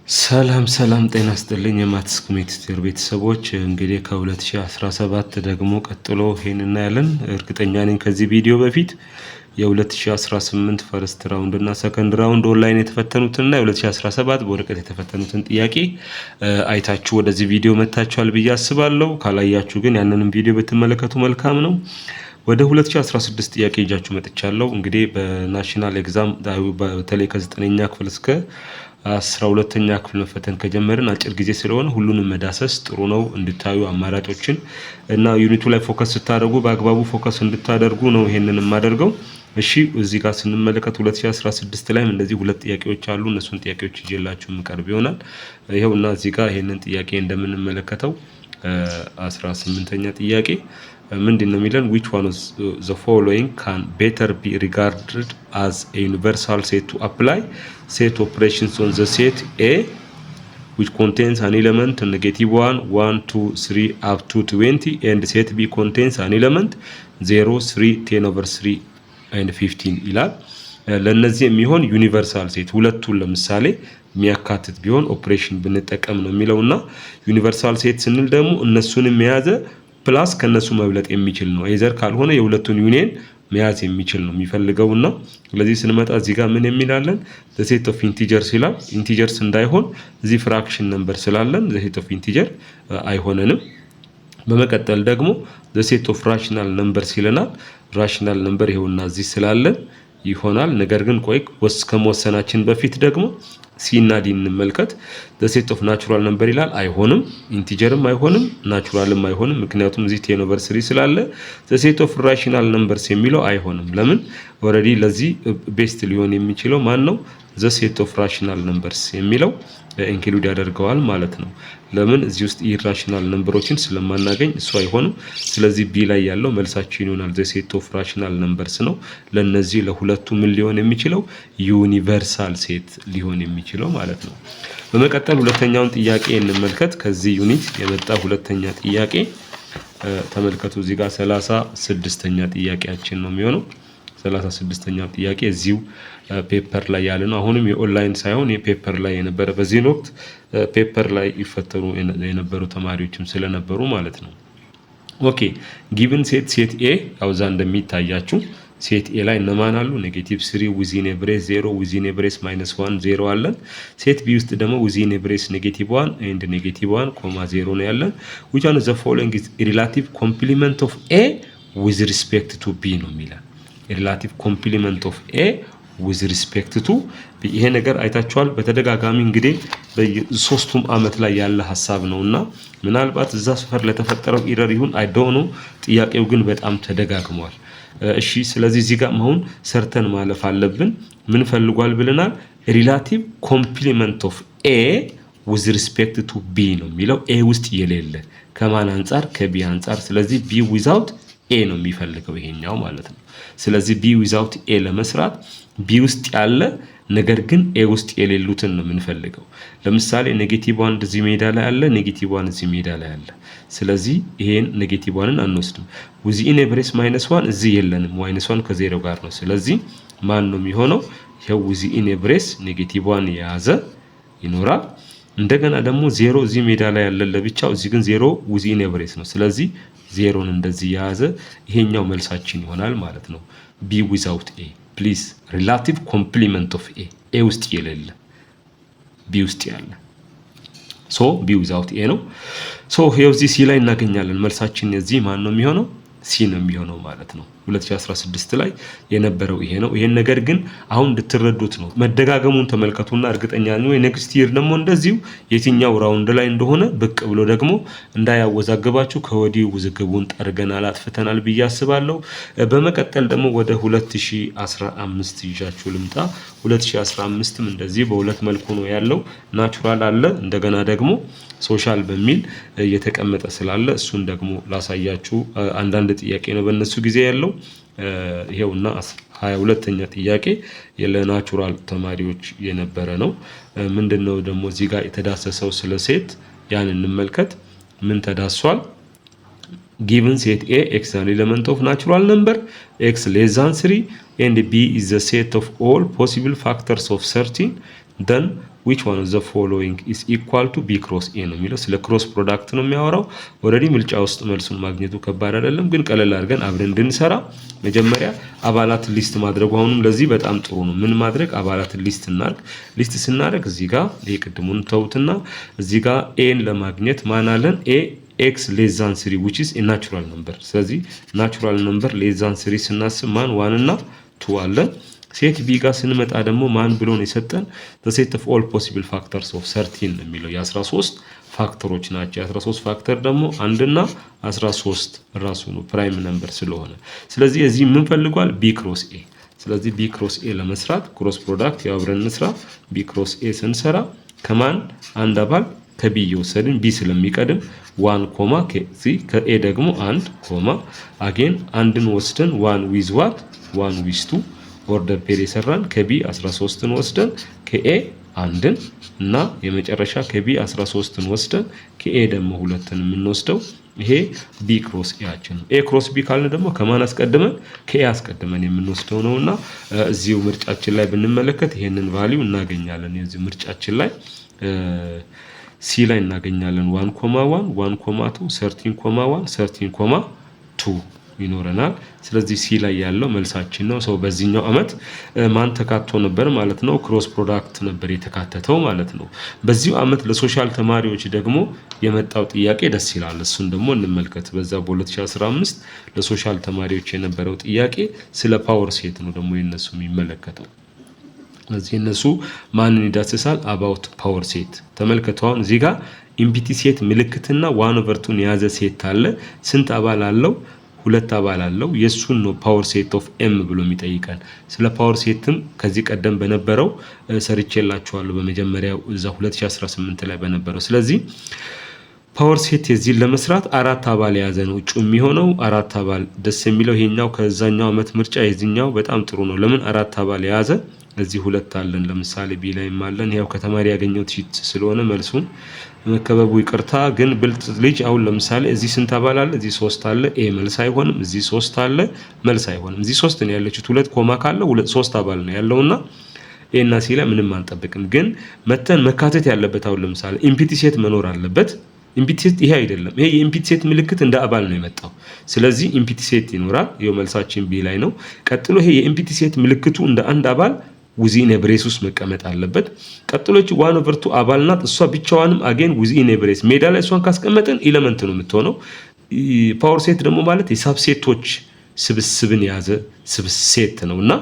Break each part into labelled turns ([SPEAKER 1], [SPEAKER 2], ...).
[SPEAKER 1] ሰላም ጤና ይስጥልኝ የማትስ ኮሜዲስቴር ቤተሰቦች እንግዲህ ከ2017 ደግሞ ቀጥሎ ይሄን እናያለን። እርግጠኛ ነኝ ከዚህ ቪዲዮ በፊት የ2018 ፈርስት ራውንድ እና ሰከንድ ራውንድ ኦንላይን የተፈተኑትና የ2017 በወረቀት የተፈተኑትን ጥያቄ አይታችሁ ወደዚህ ቪዲዮ መታችኋል ብዬ አስባለሁ። ካላያችሁ ግን ያንንም ቪዲዮ ብትመለከቱ መልካም ነው። ወደ 2016 ጥያቄ ይጃችሁ መጥቻለሁ። እንግዲህ በናሽናል ኤግዛም በተለይ ከ9ኛ ክፍል እስከ 12ኛ ክፍል መፈተን ከጀመርን አጭር ጊዜ ስለሆነ ሁሉንም መዳሰስ ጥሩ ነው። እንድታዩ አማራጮችን እና ዩኒቱ ላይ ፎከስ ስታደርጉ በአግባቡ ፎከስ እንድታደርጉ ነው ይሄንን የማደርገው። እሺ እዚህ ጋር ስንመለከት 2016 ላይም እንደዚህ ሁለት ጥያቄዎች አሉ። እነሱን ጥያቄዎች ይዤላችሁ የምቀርብ ይሆናል። ይሄውና እዚህ ጋር ይሄንን ጥያቄ እንደምንመለከተው 18ኛ ጥያቄ ምንድነው የሚለን? which one of the following can better be regarded as a universal set to apply set operations on the set A which contains an element -1 1 2 3 up to 20 and set B contains an element 0 3 10/3 and 15 ይላል። ለነዚህ የሚሆን ዩኒቨርሳል ሴት ሁለቱን ለምሳሌ የሚያካትት ቢሆን ኦፕሬሽን ብንጠቀም ነው የሚለውና ዩኒቨርሳል ሴት ስንል ደግሞ እነሱንም የያዘ ፕላስ ከነሱ መብለጥ የሚችል ነው። ኤዘር ካልሆነ የሁለቱን ዩኒየን መያዝ የሚችል ነው የሚፈልገውና ስለዚህ ስንመጣ እዚህ ጋር ምን የሚላለን? the set of integers ይላል። ኢንቲጀርስ እንዳይሆን እዚህ ፍራክሽን ነምበር ስላለን the set of integer አይሆነንም። በመቀጠል ደግሞ the set of rational numbers ይለናል። ራሽናል ነምበር ይሄውና እዚህ ስላለን ይሆናል። ነገር ግን ቆይ ከመወሰናችን በፊት ደግሞ ሲ እና ዲ እንመልከት። the set of natural number ይላል። አይሆንም። ኢንቲጀርም አይሆንም፣ ናቹራልም አይሆንም። ምክንያቱም እዚህ 10/3 ስላለ the set of rational numbers የሚለው አይሆንም። ለምን? ኦሬዲ ለዚህ ቤስት ሊሆን የሚችለው ማን ነው? the set of rational numbers የሚለው ኢንክሉድ ያደርገዋል ማለት ነው። ለምን? እዚህ ውስጥ ኢራሽናል ነምበሮችን ስለማናገኝ እሱ አይሆንም። ስለዚህ ቢ ላይ ያለው መልሳችን ይሆናል the set of rational numbers ነው። ለነዚህ ለሁለቱ ምን ሊሆን የሚችለው? ዩኒቨርሳል ሴት ሊሆን የሚችለው ማለት ነው። በመቀጠል ሁለተኛውን ጥያቄ እንመልከት። ከዚህ ዩኒት የመጣ ሁለተኛ ጥያቄ ተመልከቱ። እዚህ ጋር 36ኛ ጥያቄያችን ነው የሚሆነው። 36ኛው ጥያቄ እዚሁ ፔፐር ላይ ያለ ነው። አሁንም የኦንላይን ሳይሆን የፔፐር ላይ የነበረ በዚህ ወቅት ፔፐር ላይ ይፈተኑ የነበሩ ተማሪዎችም ስለነበሩ ማለት ነው። ኦኬ ጊቭን ሴት ኤ ያውዛ እንደሚታያችሁ ሴት ኤ ላይ እነማን አሉ? -3 ዊዚን ብሬስ 0 ዊዚን ብሬስ -1 0 አለን። ሴት ቢ ውስጥ ደግሞ ዊዚን ብሬስ -1 ኤንድ -1 ኮማ 0 ነው ያለን። which one of the following is relative complement of A with respect to B ነው የሚለው። ሪላቲቭ ኮምፕሊመንት ኦፍ ኤ with respect to B ይሄ ነገር አይታችኋል በተደጋጋሚ እንግዲህ በሶስቱም አመት ላይ ያለ ሐሳብ ነውና ምናልባት እዛ ሰፈር ለተፈጠረው ኢረር ይሁን አይ ዶንት ኖ ጥያቄው ግን በጣም ተደጋግሟል። እሺ ስለዚህ እዚህ ጋር አሁን ሰርተን ማለፍ አለብን። ምን ፈልጓል ብለናል? ሪላቲቭ ኮምፕሊመንት ኦፍ ኤ with respect to B ነው የሚለው። ኤ ውስጥ የሌለ ከማን አንፃር? ከቢ አንፃር። ስለዚህ ቢ without ኤ ነው የሚፈልገው ይሄኛው ማለት ነው። ስለዚህ ቢ ዊዛውት ኤ ለመስራት ቢ ውስጥ ያለ ነገር ግን ኤ ውስጥ የሌሉትን ነው የምንፈልገው። ለምሳሌ -1 እዚህ ሜዳ ላይ አለ፣ -1 እዚህ ሜዳ ላይ አለ። ስለዚህ ይሄን -1ን አንወስድም። ዊዚን ብሬስ -1 እዚህ የለንም፣ -1 ከ0 ጋር ነው። ስለዚህ ማን ነው የሚሆነው? ይሄው ዊዚን ብሬስ -1 የያዘ ይኖራል። እንደገና ደግሞ 0 እዚህ ሜዳ ላይ ያለ ለብቻው፣ እዚህ ግን 0 ዊዚን ብሬስ ነው። ስለዚህ 0ን እንደዚህ የያዘ ይሄኛው መልሳችን ይሆናል ማለት ነው። ቢ ዊዛውት ኤ ፕሊዝ ሪላቲቭ ኮምፕሊመንት ኦፍ ኤ ኤ ውስጥ የሌለ ቢ ውስጥ ያለ ሶ ቢ ዊዛውት ኤ ነው። ሶ ይሄው እዚህ ሲ ላይ እናገኛለን። መልሳችን የዚህ ማን ነው የሚሆነው? ሲ ነው የሚሆነው ማለት ነው። 2016 ላይ የነበረው ይሄ ነው። ይሄን ነገር ግን አሁን እንድትረዱት ነው። መደጋገሙን ተመልከቱና እርግጠኛ ነኝ ኔክስት ይር ደግሞ እንደዚሁ የትኛው ራውንድ ላይ እንደሆነ ብቅ ብሎ ደግሞ እንዳያወዛግባችሁ ከወዲሁ ውዝግቡን ጠርገናል አጥፍተናል ብዬ አስባለሁ። በመቀጠል ደግሞ ወደ 2015 ይዣችሁ ልምጣ። 2015ም እንደዚህ በሁለት መልኩ ነው ያለው። ናቹራል አለ፣ እንደገና ደግሞ ሶሻል በሚል እየተቀመጠ ስላለ እሱን ደግሞ ላሳያችሁ። አንዳንድ ጥያቄ ነው በእነሱ ጊዜ ያለው። ይሄውና 22ኛ ጥያቄ ለናቹራል ተማሪዎች የነበረ ነው። ምንድነው ደግሞ እዚህ ጋር የተዳሰሰው ስለ ሴት ያን እንመልከት። ምን ተዳሷል? given set A x is an element of natural number x less than 3 and B is the set of all possible factors of 13 then which one of the following is equal to b cross a ነው የሚለው። ስለ ክሮስ ፕሮዳክት ነው የሚያወራው። ኦልሬዲ ምርጫ ውስጥ መልሱን ማግኘቱ ከባድ አይደለም፣ ግን ቀለል አድርገን አብረን እንድንሰራ መጀመሪያ አባላት ሊስት ማድረጉ አሁንም ለዚህ በጣም ጥሩ ነው። ምን ማድረግ አባላትን ሊስት እናርግ። ሊስት ስናደርግ እዚህ ጋር የቅድሙን ተውትና እዚህ ጋር ኤን ለማግኘት ማን አለን? ኤ x less than 3 which is a natural number። ስለዚህ ናቹራል ነምበር less than 3 ስናስብ ማን 1 እና 2 አለን። ሴት ቢ ጋር ስንመጣ ደግሞ ማን ብሎ ነው የሰጠን? the set of all possible factors of 13 ነው የሚለው። የ13 ፋክተሮች ናቸው። የ13 ፋክተር ደግሞ 1 እና 13 ራሱ ነው ፕራይም ነምበር ስለሆነ። ስለዚህ እዚህ ምን ፈልጓል? ቢ ክሮስ ኤ። ስለዚህ ቢ ክሮስ ኤ ለመስራት ክሮስ ፕሮዳክት ያው አብረን እንስራ። ቢ ክሮስ ኤ ስንሰራ ከማን አንድ አባል ከቢ እየወሰድን ቢ ስለሚቀድም 1 ኮማ ከኤ ደግሞ 1 ኮማ አጌን አንድን ወስደን 1 ዊዝ ዋት 1 ዊዝ 2 ኦርደር ፔር የሰራን ከቢ 13ን ወስደን ከኤ አንድን እና የመጨረሻ ከቢ 13ን ወስደን ከኤ ደግሞ ሁለትን የምንወስደው ይሄ ቢ ክሮስ ኤያችን ነው። ኤ ክሮስ ቢ ካልን ደግሞ ከማን አስቀድመን? ከኤ አስቀድመን የምንወስደው ነውና እዚሁ ምርጫችን ላይ ብንመለከት ይሄንን ቫልዩ እናገኛለን። የዚህ ምርጫችን ላይ ሲ ላይ እናገኛለን 1.1 1.2 13.1 13.2 ይኖረናል። ስለዚህ ሲ ላይ ያለው መልሳችን ነው። ሰው በዚህኛው አመት ማን ተካቶ ነበር ማለት ነው? ክሮስ ፕሮዳክት ነበር የተካተተው ማለት ነው። በዚሁ አመት ለሶሻል ተማሪዎች ደግሞ የመጣው ጥያቄ ደስ ይላል። እሱን ደግሞ እንመልከት። በዛ በ2015 ለሶሻል ተማሪዎች የነበረው ጥያቄ ስለ ፓወር ሴት ነው ደግሞ የነሱ የሚመለከተው። እዚህ እነሱ ማንን ይዳስሳል? አባውት ፓወር ሴት ተመልከቱ። አሁን እዚህ ጋር ኢምፒቲ ሴት ምልክትና 1/2ን የያዘ ሴት አለ። ስንት አባል አለው? 2 አባል አለው። የሱን ነው ፓወር ሴት ኦፍ ኤም ብሎ የሚጠይቀን። ስለ ፓወር ሴትም ከዚህ ቀደም በነበረው ሰርቼላችኋለሁ በመጀመሪያው እዛ 2018 ላይ በነበረው። ስለዚህ ፓወር ሴት የዚህን ለመስራት 4 አባል የያዘ ነው እጩ የሚሆነው። 4 አባል ደስ የሚለው ይሄኛው ከዛኛው አመት ምርጫ የዚህኛው በጣም ጥሩ ነው። ለምን 4 አባል የያዘ እዚህ 2 አለን። ለምሳሌ ቢ ላይም አለን። ያው ከተማሪ ያገኘው ሺት ስለሆነ መልሱን መከበቡ ይቅርታ። ግን ብልጥ ልጅ አሁን ለምሳሌ እዚህ ስንት አባል አለ? እዚህ 3 አለ። ኤ መልስ አይሆንም። እዚህ 3 አለ። መልስ አይሆንም። እዚህ 3 ነው ያለችው። 2 ኮማ ካለ 3 አባል ነው ያለውና ኤ እና ሲ ላይ ምንም አንጠብቅም። ግን መተን መካተት ያለበት አሁን ለምሳሌ ኢምፒቲ ሴት መኖር አለበት። ኢምፒቲ ሴት ይሄ አይደለም። ይሄ የኢምፒቲ ሴት ምልክት እንደ አባል ነው የመጣው። ስለዚህ ኢምፒቲ ሴት ይኖራል። ይሄው መልሳችን ቢ ላይ ነው። ቀጥሎ ይሄ የኢምፒቲ ሴት ምልክቱ እንደ አንድ አባል ዊዚን ኤብሬስ ውስጥ መቀመጥ አለበት። ቀጥሎች 1/2 አባል ናት። እሷ ብቻዋንም አጌን ዊዚን ኤብሬስ ሜዳ ላይ እሷን ካስቀመጥን ኤሌመንት ነው የምትሆነው። ፓወር ሴት ደግሞ ማለት የሳብሴቶች ስብስብን የያዘ ስብሴት ነውና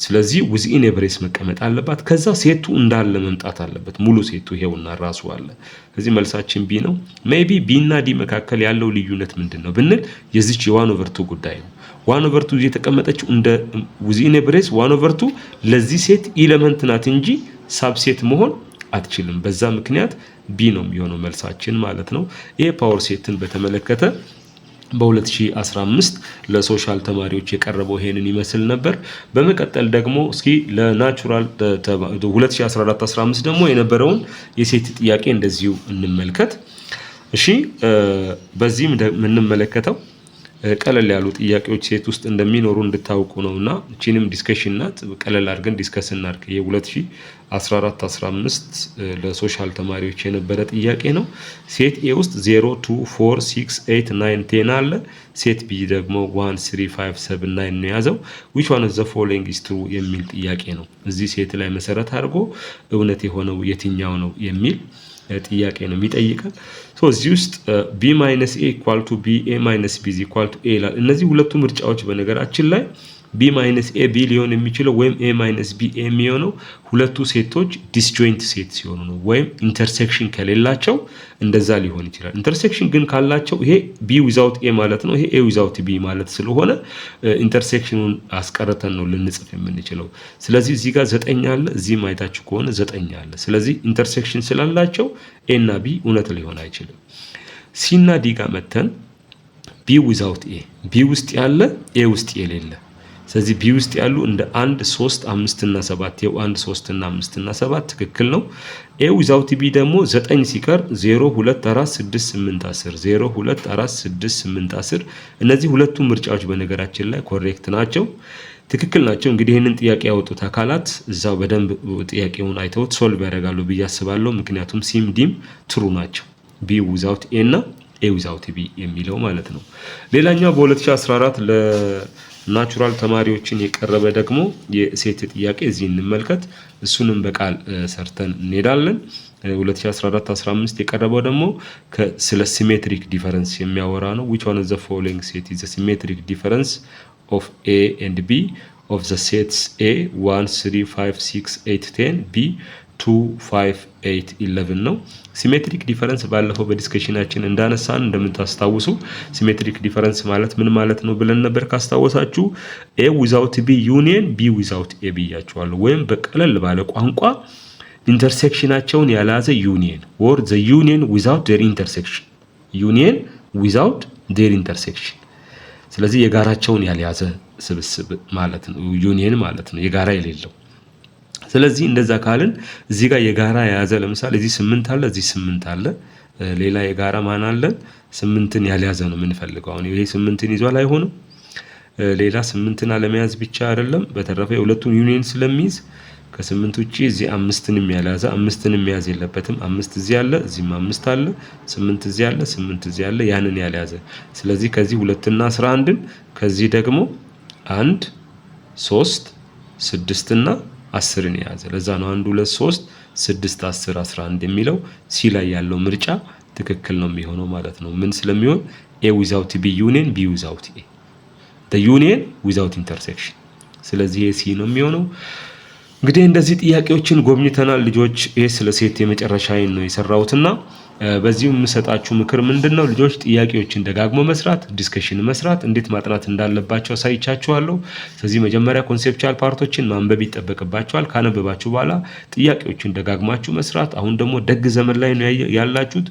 [SPEAKER 1] ስለዚህ ዊዚን ኤብሬስ መቀመጥ አለባት። ከዛ ሴቱ እንዳለ መምጣት አለበት። ሙሉ ሴቱ ይሄውና ራሱ አለ። ስለዚህ መልሳችን ቢ ነው። ሜቢ ቢ እና ዲ መካከል ያለው ልዩነት ምንድነው ብንል የዚች የ1/2 ጉዳይ ነው። 1/2 የተቀመጠችው እንደ ዊዚን ኤብሬስ 1/2 ለዚህ ሴት ኤሌመንት ናት እንጂ ሳብሴት መሆን አትችልም። በዛ ምክንያት ቢ ነው የሚሆነው መልሳችን ማለት ነው። ይሄ ፓወር ሴትን በተመለከተ በ2015 ለሶሻል ተማሪዎች የቀረበው ይሄንን ይመስል ነበር። በመቀጠል ደግሞ እስኪ ለናቹራል 2014-15 ደግሞ የነበረውን የሴት ጥያቄ እንደዚሁ እንመልከት። እሺ በዚህም የምንመለከተው ቀለል ያሉ ጥያቄዎች ሴት ውስጥ እንደሚኖሩ እንድታውቁ ነውና እቺንም ዲስከሽን ናት። ቀለል አድርገን ዲስከስ እናድርግ። የ2014-15 ለሶሻል ተማሪዎች የነበረ ጥያቄ ነው። ሴት ኤ ውስጥ 0 2 4 6 8 9 10 አለ። ሴት ቢ ደግሞ 1 3 5 7 9 ነው ያዘው። which one of the following is true የሚል ጥያቄ ነው። እዚህ ሴት ላይ መሰረት አድርጎ እውነት የሆነው የትኛው ነው የሚል ጥያቄ ነው የሚጠይቀን። እዚህ ውስጥ b - a = b a - b = a ይላል። እነዚህ ሁለቱ ምርጫዎች በነገራችን ላይ b - a b ሊሆን የሚችለው ወይም a - b a የሚሆነው ሁለቱ ሴቶች ዲስጆይንት ሴት ሲሆኑ ነው። ወይም ኢንተርሴክሽን ከሌላቸው እንደዛ ሊሆን ይችላል። ኢንተርሴክሽን ግን ካላቸው ይሄ b without a ማለት ነው፣ ይሄ a without b ማለት ስለሆነ ኢንተርሴክሽኑን አስቀርተን ነው ልንጽፍ የምንችለው። ስለዚህ እዚህ ጋር 9 አለ፣ እዚህ ማየታችሁ ከሆነ 9 አለ። ስለዚህ ኢንተርሴክሽን ስላላቸው a እና b እውነት ሊሆን አይችልም። c እና d ጋር መተን b without a b ውስጥ ያለ a ውስጥ የሌለ። ስለዚህ b ውስጥ ያሉ እንደ 1 3 5 እና 7 ይው 1 3 እና 5 እና 7 ትክክል ነው። a without b ደግሞ 9 ሲቀር 0 2 4 6 8 10 0 2 4 6 8 10 እነዚህ ሁለቱ ምርጫዎች በነገራችን ላይ ኮሬክት ናቸው። ትክክል ናቸው። እንግዲህ ይህንን ጥያቄ ያወጡት አካላት እዛው በደንብ ጥያቄውን አይተውት ሶልቭ ያደርጋሉ ብዬ አስባለሁ። ምክንያቱም ሲም ዲም ትሩ ናቸው። ቢ ዊዛውት ኤ እና ኤ ዊዛውት ቢ የሚለው ማለት ነው። ሌላኛው በ2014 ለናቹራል ተማሪዎችን የቀረበ ደግሞ የሴት ጥያቄ እዚህ እንመልከት። እሱንም በቃል ሰርተን እንሄዳለን። 2014-15 የቀረበው ደግሞ ስለ ሲሜትሪክ ዲፈረንስ የሚያወራ ነው። which one of the following set is the symmetric difference of A and B of the sets A 1 3 5 6 8 10 B 2 5 8 11 ነው። ሲሜትሪክ ዲፈረንስ ባለፈው በዲስከሽናችን እንዳነሳን እንደምታስታውሱ ሲሜትሪክ ዲፈረንስ ማለት ምን ማለት ነው ብለን ነበር። ካስታወሳችሁ A without B union B without A ብያችኋለሁ። ወይም በቀለል ባለ ቋንቋ ኢንተርሴክሽናቸውን ያላዘ ዩኒየን or the union without their intersection union without their intersection። ስለዚህ የጋራቸውን ያልያዘ ስብስብ ማለት ነው ዩኒየን ማለት ነው፣ የጋራ የሌለው። ስለዚህ እንደዛ ካልን እዚህ ጋር የጋራ የያዘ ለምሳሌ እዚህ 8 አለ፣ እዚህ 8 አለ። ሌላ የጋራ ማን አለ? 8ን ያልያዘ ነው የምንፈልገው። አሁን ይሄ 8ን ይዟል አይሆንም። ሌላ 8ን አለመያዝ ብቻ አይደለም፣ በተረፈ የሁለቱን ዩኒየን ስለሚይዝ ከ8 ውጪ እዚህ 5ንም ያልያዘ 5ንም መያዝ የለበትም። 5 እዚህ አለ፣ እዚህም 5 አለ፣ 8 እዚህ አለ፣ 8 እዚህ አለ፣ ያንን ያልያዘ። ስለዚህ ከዚህ 2 እና 11ን ከዚህ ደግሞ 1 3 6 እና 10ን የያዘ። ለዛ ነው 1 2 3 6 10 11 የሚለው ሲ ላይ ያለው ምርጫ ትክክል ነው የሚሆነው ማለት ነው። ምን ስለሚሆን A without B union B without A the union without intersection። ስለዚህ ይሄ ሲ ነው የሚሆነው። እንግዲህ እንደዚህ ጥያቄዎችን ጎብኝተናል ልጆች። ይሄ ስለ ሴት የመጨረሻዬን ነው የሰራሁትና በዚሁ የምሰጣችሁ ምክር ምንድነው? ልጆች ጥያቄዎችን ደጋግሞ መስራት፣ ዲስከሽን መስራት፣ እንዴት ማጥናት እንዳለባቸው አሳይቻችኋለሁ። ስለዚህ መጀመሪያ ኮንሴፕቹዋል ፓርቶችን ማንበብ ይጠበቅባችኋል። ካነበባችሁ በኋላ ጥያቄዎችን ደጋግማችሁ መስራት። አሁን ደግሞ ደግ ዘመን ላይ ነው ያላችሁት።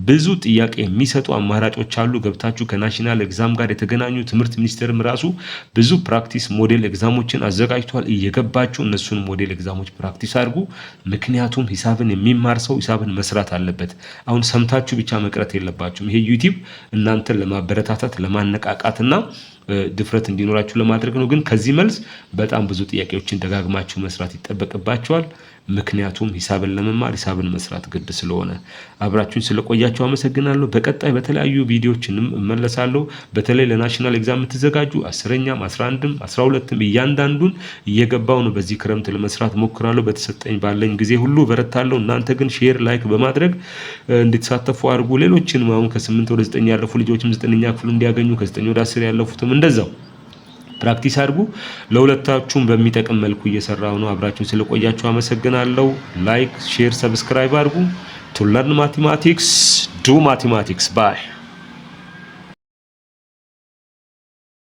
[SPEAKER 1] ብዙ ጥያቄ የሚሰጡ አማራጮች አሉ። ገብታችሁ ከናሽናል ኤግዛም ጋር የተገናኙ ትምህርት ሚኒስቴርም ራሱ ብዙ ፕራክቲስ ሞዴል ኤግዛሞችን አዘጋጅቷል። እየገባችሁ እነሱን ሞዴል ኤግዛሞች ፕራክቲስ አድርጉ። ምክንያቱም ሂሳብን የሚማር ሰው ሂሳብን መስራት አለበት። አሁን ሰምታችሁ ብቻ መቅረት የለባችሁም። ይሄ ዩቲዩብ እናንተን ለማበረታታት ለማነቃቃትና ድፍረት እንዲኖራችሁ ለማድረግ ነው። ግን ከዚህ መልስ በጣም ብዙ ጥያቄዎችን ደጋግማችሁ መስራት ይጠበቅባችኋል። ምክንያቱም ሂሳብን ለመማር ሂሳብን መስራት ግድ ስለሆነ። አብራችሁን ስለቆያችሁ አመሰግናለሁ። በቀጣይ በተለያዩ ቪዲዮዎችንም እመለሳለሁ። በተለይ ለናሽናል ኤግዛም የምትዘጋጁ 10ኛም 11ም 12ም እያንዳንዱን እየገባው ነው በዚህ ክረምት ለመስራት ሞክራለሁ። በተሰጠኝ ባለኝ ጊዜ ሁሉ በረታለሁ። እናንተ ግን ሼር ላይክ በማድረግ እንድትሳተፉ አድርጉ። ሌሎችንም አሁን ከ8 ወደ 9 ያለፉ ልጆችም 9ኛ ክፍል እንዲያገኙ ከ9 ወደ 10 ያለፉትም እንደዛው ፕራክቲስ አድርጉ። ለሁለታችሁም በሚጠቅም መልኩ እየሰራው ነው። አብራችሁን ስለቆያችሁ አመሰግናለሁ። ላይክ፣ ሼር፣ ሰብስክራይብ አድርጉ። ቱ ለርን ማቴማቲክስ ዱ ማቴማቲክስ ባይ